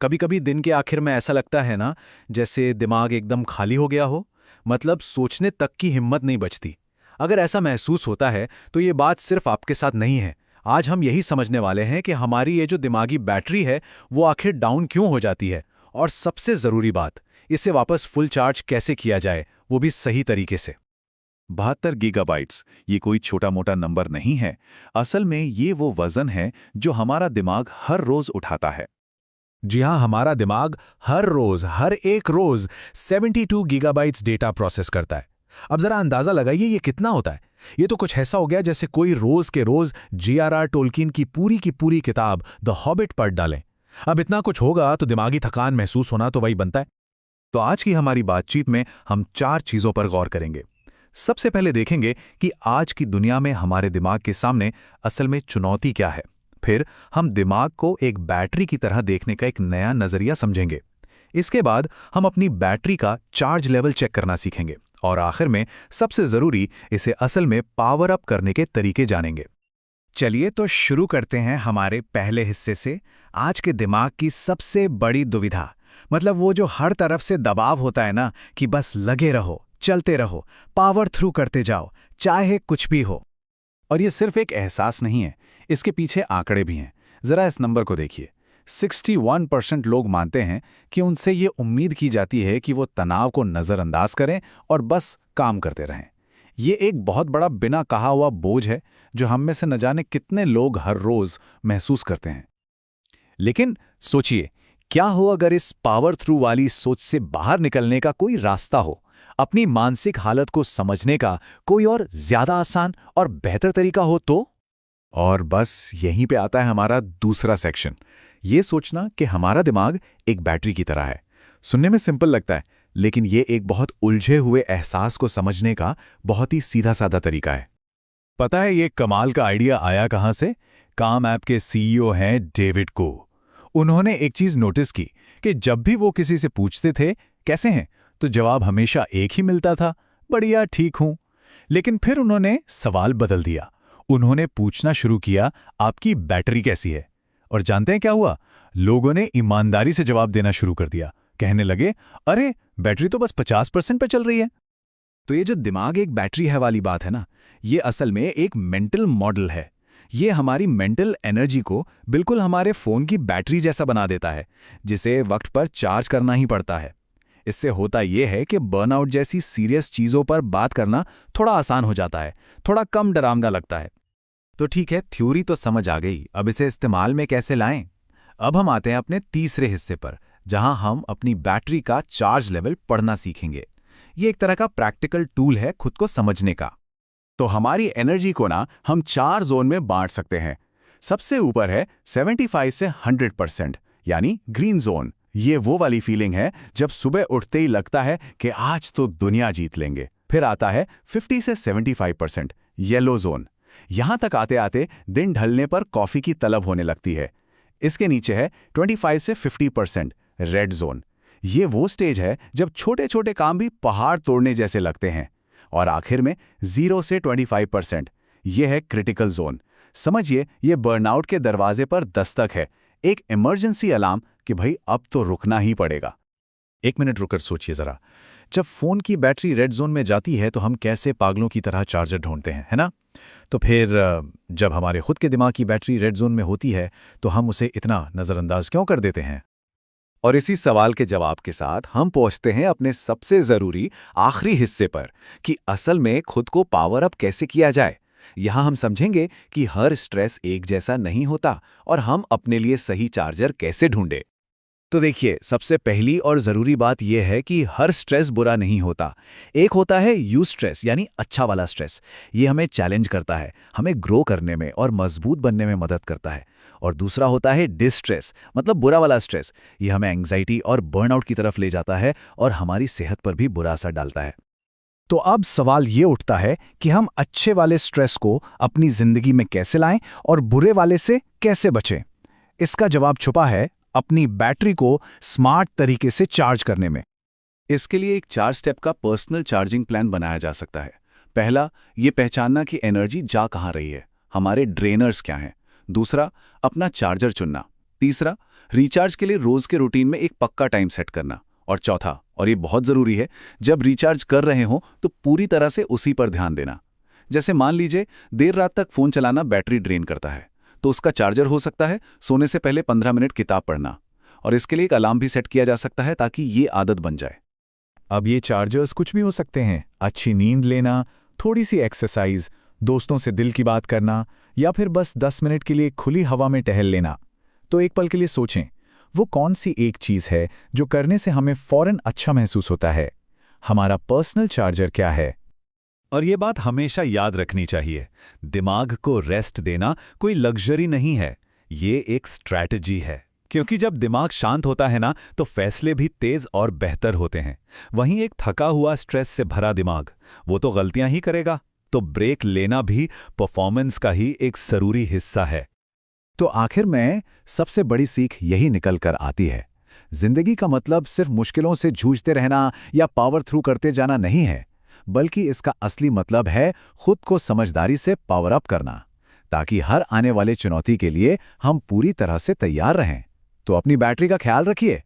कभी कभी दिन के आखिर में ऐसा लगता है ना, जैसे दिमाग एकदम खाली हो गया हो। मतलब सोचने तक की हिम्मत नहीं बचती। अगर ऐसा महसूस होता है तो ये बात सिर्फ आपके साथ नहीं है। आज हम यही समझने वाले हैं कि हमारी ये जो दिमागी बैटरी है वो आखिर डाउन क्यों हो जाती है, और सबसे ज़रूरी बात, इसे वापस फुल चार्ज कैसे किया जाए, वो भी सही तरीके से। 72 गीगाबाइट्स ये कोई छोटा मोटा नंबर नहीं है। असल में ये वो वजन है जो हमारा दिमाग हर रोज उठाता है। जी हाँ, हमारा दिमाग हर एक रोज 72 गीगाबाइट्स डेटा प्रोसेस करता है। अब जरा अंदाजा लगाइए ये कितना होता है। ये तो कुछ ऐसा हो गया जैसे कोई रोज के रोज J.R.R. टोल्किन की पूरी किताब द हॉबिट पढ़ डालें। अब इतना कुछ होगा तो दिमागी थकान महसूस होना तो वही बनता है। तो आज की हमारी बातचीत में हम 4 चीजों पर गौर करेंगे। सबसे पहले देखेंगे कि आज की दुनिया में हमारे दिमाग के सामने असल में चुनौती क्या है। फिर हम दिमाग को एक बैटरी की तरह देखने का एक नया नजरिया समझेंगे। इसके बाद हम अपनी बैटरी का चार्ज लेवल चेक करना सीखेंगे और आखिर में सबसे जरूरी, इसे असल में पावर अप करने के तरीके जानेंगे। चलिए तो शुरू करते हैं हमारे पहले हिस्से से। आज के दिमाग की सबसे बड़ी दुविधा, मतलब वो जो हर तरफ से दबाव होता है ना, कि बस लगे रहो, चलते रहो, पावर थ्रू करते जाओ, चाहे कुछ भी हो। और ये सिर्फ एक एहसास नहीं है, इसके पीछे आंकड़े भी हैं। जरा इस नंबर को देखिए। 61% लोग मानते हैं कि उनसे ये उम्मीद की जाती है कि वो तनाव को नज़रअंदाज करें और बस काम करते रहें। ये एक बहुत बड़ा बिना कहा हुआ बोझ है जो हम में से न जाने कितने लोग हर रोज महसूस करते हैं। लेकिन सोचिए, क्या हो अगर इस पावर थ्रू वाली सोच से बाहर निकलने का कोई रास्ता हो, अपनी मानसिक हालत को समझने का कोई और ज्यादा आसान और बेहतर तरीका हो तो? और बस यहीं पे आता है हमारा दूसरा सेक्शन। ये सोचना कि हमारा दिमाग एक बैटरी की तरह है। सुनने में सिंपल लगता है, लेकिन ये एक बहुत उलझे हुए एहसास को समझने का बहुत ही सीधा साधा तरीका है। पता है ये कमाल का आइडिया आया कहाँ से? काम ऐप के सीईओ हैं डेविड को। उन्होंने एक चीज नोटिस की कि जब भी वो किसी से पूछते थे कैसे हैं, तो जवाब हमेशा एक ही मिलता था, बढ़िया, ठीक हूं। लेकिन फिर उन्होंने सवाल बदल दिया। उन्होंने पूछना शुरू किया, आपकी बैटरी कैसी है? और जानते हैं क्या हुआ? लोगों ने ईमानदारी से जवाब देना शुरू कर दिया। कहने लगे, अरे बैटरी तो बस 50% पे चल रही है। तो ये जो दिमाग एक बैटरी है वाली बात है ना, ये असल में एक मेंटल मॉडल है। ये हमारी मेंटल एनर्जी को बिल्कुल हमारे फ़ोन की बैटरी जैसा बना देता है, जिसे वक्त पर चार्ज करना ही पड़ता है। इससे होता यह है कि बर्नआउट जैसी सीरियस चीज़ों पर बात करना थोड़ा आसान हो जाता है, थोड़ा कम डरावना लगता है। तो ठीक है, थ्योरी तो समझ आ गई, अब इसे इस्तेमाल में कैसे लाएं? अब हम आते हैं अपने तीसरे हिस्से पर, जहां हम अपनी बैटरी का चार्ज लेवल पढ़ना सीखेंगे। ये एक तरह का प्रैक्टिकल टूल है खुद को समझने का। तो हमारी एनर्जी को ना हम 4 जोन में बांट सकते हैं। सबसे ऊपर है 75 से 100%, यानी ग्रीन जोन। ये वो वाली फीलिंग है जब सुबह उठते ही लगता है कि आज तो दुनिया जीत लेंगे। फिर आता है 50 से 75%, येलो जोन। यहां तक आते आते दिन ढलने पर कॉफी की तलब होने लगती है। इसके नीचे है 25 से 50%, रेड जोन। ये वो स्टेज है जब छोटे छोटे काम भी पहाड़ तोड़ने जैसे लगते हैं। और आखिर में 0 से 25%, ये है क्रिटिकल जोन। समझिए, ये बर्नआउट के दरवाजे पर दस्तक है, एक इमरजेंसी अलार्म कि भाई अब तो रुकना ही पड़ेगा। एक मिनट रुककर सोचिए जरा, जब फोन की बैटरी रेड जोन में जाती है तो हम कैसे पागलों की तरह चार्जर ढूंढते हैं, है ना? तो फिर जब हमारे खुद के दिमाग की बैटरी रेड जोन में होती है तो हम उसे इतना नज़रअंदाज क्यों कर देते हैं? और इसी सवाल के जवाब के साथ हम पहुंचते हैं अपने सबसे जरूरी आखिरी हिस्से पर, कि असल में खुद को पावर अप कैसे किया जाए। यहां हम समझेंगे कि हर स्ट्रेस एक जैसा नहीं होता और हम अपने लिए सही चार्जर कैसे ढूंढे। तो देखिए, सबसे पहली और ज़रूरी बात यह है कि हर स्ट्रेस बुरा नहीं होता। एक होता है यू स्ट्रेस, यानी अच्छा वाला स्ट्रेस। ये हमें चैलेंज करता है, हमें ग्रो करने में और मजबूत बनने में मदद करता है। और दूसरा होता है डिस्ट्रेस, मतलब बुरा वाला स्ट्रेस। ये हमें एंग्जाइटी और बर्नआउट की तरफ ले जाता है और हमारी सेहत पर भी बुरा असर डालता है। तो अब सवाल ये उठता है कि हम अच्छे वाले स्ट्रेस को अपनी जिंदगी में कैसे लाएं और बुरे वाले से कैसे बचें। इसका जवाब छुपा है अपनी बैटरी को स्मार्ट तरीके से चार्ज करने में। इसके लिए एक 4 स्टेप का पर्सनल चार्जिंग प्लान बनाया जा सकता है। पहला, ये पहचानना कि एनर्जी जा कहाँ रही है, हमारे ड्रेनर्स क्या हैं। दूसरा, अपना चार्जर चुनना। तीसरा, रिचार्ज के लिए रोज के रूटीन में एक पक्का टाइम सेट करना। और चौथा, और ये बहुत ज़रूरी है, जब रिचार्ज कर रहे हो तो पूरी तरह से उसी पर ध्यान देना। जैसे मान लीजिए देर रात तक फ़ोन चलाना बैटरी ड्रेन करता है, तो उसका चार्जर हो सकता है सोने से पहले 15 मिनट किताब पढ़ना। और इसके लिए एक अलार्म भी सेट किया जा सकता है ताकि ये आदत बन जाए। अब ये चार्जर्स कुछ भी हो सकते हैं। अच्छी नींद लेना, थोड़ी सी एक्सरसाइज, दोस्तों से दिल की बात करना, या फिर बस 10 मिनट के लिए खुली हवा में टहल लेना। तो एक पल के लिए सोचें, वो कौन सी एक चीज़ है जो करने से हमें फौरन अच्छा महसूस होता है? हमारा पर्सनल चार्जर क्या है? और ये बात हमेशा याद रखनी चाहिए, दिमाग को रेस्ट देना कोई लग्जरी नहीं है, ये एक स्ट्रैटेजी है। क्योंकि जब दिमाग शांत होता है ना, तो फैसले भी तेज और बेहतर होते हैं। वहीं एक थका हुआ, स्ट्रेस से भरा दिमाग, वो तो गलतियां ही करेगा। तो ब्रेक लेना भी परफॉर्मेंस का ही एक जरूरी हिस्सा है। तो आखिर में सबसे बड़ी सीख यही निकल कर आती है, जिंदगी का मतलब सिर्फ मुश्किलों से जूझते रहना या पावर थ्रू करते जाना नहीं है, बल्कि इसका असली मतलब है खुद को समझदारी से पावर अप करना, ताकि हर आने वाले चुनौती के लिए हम पूरी तरह से तैयार रहें। तो अपनी बैटरी का ख्याल रखिए।